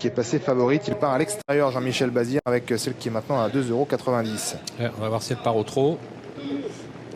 qui est passé favorite. Il part à l'extérieur, Jean-Michel Bazir, avec celle qui est maintenant à 2,90 €. On va voir si elle part au trot.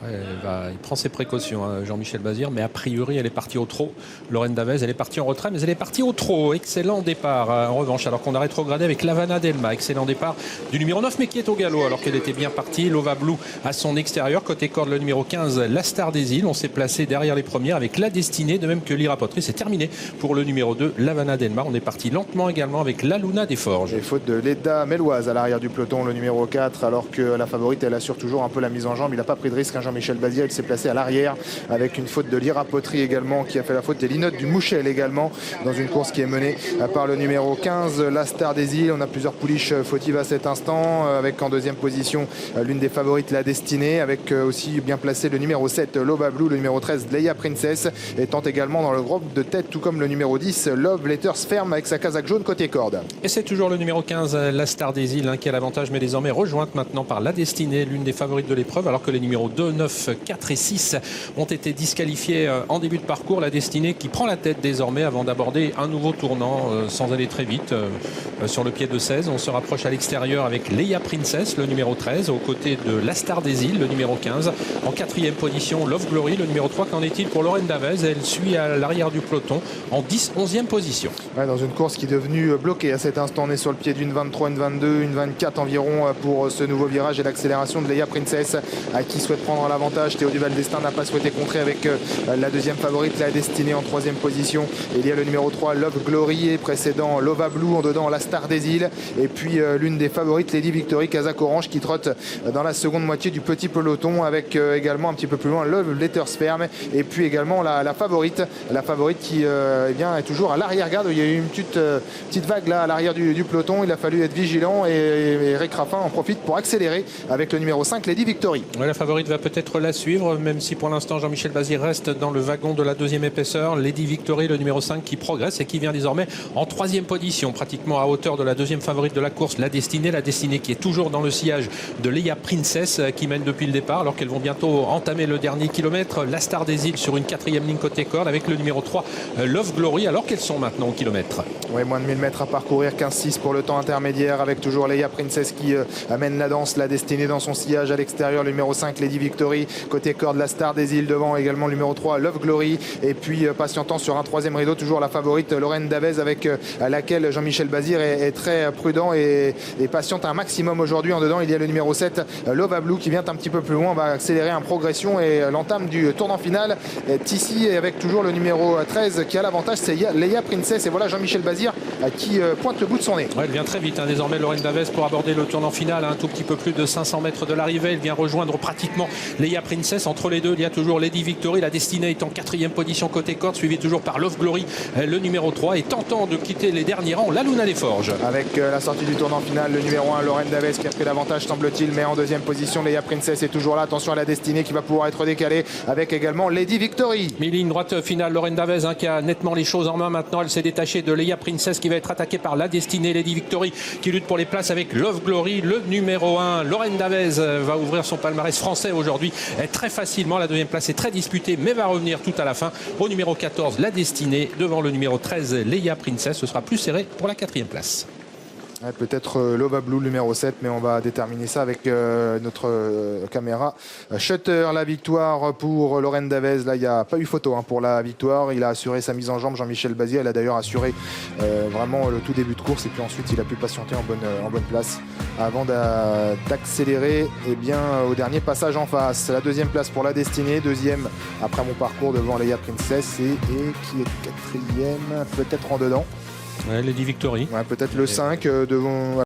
Il prend ses précautions, hein, Jean-Michel Bazir, mais a priori elle est partie au trot. Lorraine Davez, elle est partie en retrait, mais elle est partie au trot. Excellent départ en revanche, alors qu'on a rétrogradé avec l'Havana Delma. Excellent départ du numéro 9, mais qui est au galop alors qu'elle était bien partie. Lova Blue à son extérieur. Côté corde, le numéro 15, la Star des Îles. On s'est placé derrière les premières avec la Destinée, de même que l'Irapoterie. C'est terminé pour le numéro 2, l'Havana Delma. On est parti lentement également avec la Luna des Forges. Et faute de Leda Méloise à l'arrière du peloton, le numéro 4, alors que la favorite, elle assure toujours un peu la mise en jambe. Il n'a pas pris de risque, hein, Jean-Michel Bazir. Il s'est placé à l'arrière avec une faute de l'Irapoterie également qui a fait la faute, et l'Inote du Mouchel également dans une course qui est menée par le numéro 15, la Star des Îles. On a plusieurs pouliches fautives à cet instant, avec en deuxième position l'une des favorites, la Destinée, avec aussi bien placé le numéro 7, Lova Blue, le numéro 13, Leia Princess, étant également dans le groupe de tête, tout comme le numéro 10, Love Letters Ferme, avec sa casaque jaune côté corde. Et c'est toujours le numéro 15, la Star des Îles, hein, qui a l'avantage, mais désormais rejointe maintenant par la Destinée, l'une des favorites de l'épreuve, alors que les numéros 2, 9, 4 et 6 ont été disqualifiés en début de parcours. La Destinée qui prend la tête désormais avant d'aborder un nouveau tournant sans aller très vite sur le pied de 16. On se rapproche à l'extérieur avec Leia Princess, le numéro 13, aux côtés de la Star des Îles, le numéro 15. En quatrième position, Love Glory, le numéro 3. Qu'en est-il pour Lorraine Davez? Elle suit à l'arrière du peloton en 11e position. Ouais, dans une course qui est devenue bloquée à cet instant. On est sur le pied d'une 23, une 22, une 24 environ pour ce nouveau virage et l'accélération de Leia Princess qui souhaite prendre l'avantage. Théo Duval d'Estaing n'a pas souhaité contrer avec la deuxième favorite, la Destinée, en troisième position. Il y a le numéro 3, Love Glory, et précédent Lova Blue, en dedans la Star des Îles, et puis l'une des favorites, Lady Victory, Casaque Orange, qui trotte dans la seconde moitié du petit peloton, avec également un petit peu plus loin Love Letters Ferme, et puis également la favorite qui eh bien, est toujours à l'arrière-garde. Il y a eu une petite vague là à l'arrière du peloton. Il a fallu être vigilant, et Rick Raffin en profite pour accélérer avec le numéro 5, Lady Victory. Ouais, la favorite va peut-être la suivre, même si pour l'instant Jean-Michel Bazir reste dans le wagon de la deuxième épaisseur. Lady Victory, le numéro 5, qui progresse et qui vient désormais en troisième position, pratiquement à hauteur de la deuxième favorite de la course, la Destinée. La Destinée qui est toujours dans le sillage de Leia Princess, qui mène depuis le départ, alors qu'elles vont bientôt entamer le dernier kilomètre. La Star des Îles sur une quatrième ligne côté corde avec le numéro 3, Love Glory, alors qu'elles sont maintenant au kilomètre. Oui, moins de 1000 mètres à parcourir, 15,6 pour le temps intermédiaire, avec toujours Leia Princess qui amène la danse. La Destinée dans son sillage à l'extérieur, le numéro 5, Lady Victory, côté corde, la Star des Îles devant, également le numéro 3, Love Glory, et puis patientant sur un troisième rideau, toujours la favorite Lorraine Davez, avec laquelle Jean-Michel Bazir est très prudent et patiente un maximum aujourd'hui. En dedans, il y a le numéro 7, Lova Blue, qui vient un petit peu plus loin, va accélérer en progression, et l'entame du tournant final est ici, avec toujours le numéro 13 qui a l'avantage, c'est Leia Princess. Et voilà Jean-Michel Bazir qui pointe le bout de son nez. Ouais, elle vient très vite, hein, désormais Lorraine Davez, pour aborder le tournant final, un tout petit peu plus de 500 mètres de l'arrivée. Elle vient rejoindre pratiquement Leia Princess. Entre les deux, il y a toujours Lady Victory. La Destinée est en quatrième position côté corde, suivie toujours par Love Glory, le numéro 3, et tentant de quitter les derniers rangs, la Luna des Forges. Avec la sortie du tournant final, le numéro 1, Lorraine Davez, qui a pris l'avantage, semble-t-il, mais en deuxième position, Leia Princess est toujours là. Attention à la Destinée qui va pouvoir être décalée, avec également Lady Victory. Mais ligne droite finale, Lorraine Davez, hein, qui a nettement les choses en main maintenant. Elle s'est détachée de Leia Princess, qui va être attaquée par la Destinée. Lady Victory qui lutte pour les places avec Love Glory, le numéro 1. Lorraine Davez va ouvrir son palmarès français aujourd'hui très facilement. La deuxième place est très disputée, mais va revenir tout à la fin au numéro 14, la Destinée, devant le numéro 13, Leia Princess. Ce sera plus serré pour la quatrième place. Peut-être Lova Blue, le numéro 7, mais on va déterminer ça avec notre caméra shutter. La victoire pour Lorraine Davez. Là, il n'y a pas eu photo pour la victoire. Il a assuré sa mise en jambe, Jean-Michel Bazir. Il a d'ailleurs assuré vraiment le tout début de course, et puis ensuite il a pu patienter en bonne place avant d'accélérer au dernier passage en face. La deuxième place pour la Destinée, deuxième après mon parcours devant Leia Princess, et qui est quatrième, peut-être en dedans. Ouais, Lady Victory. Ouais, peut-être le 5 devant.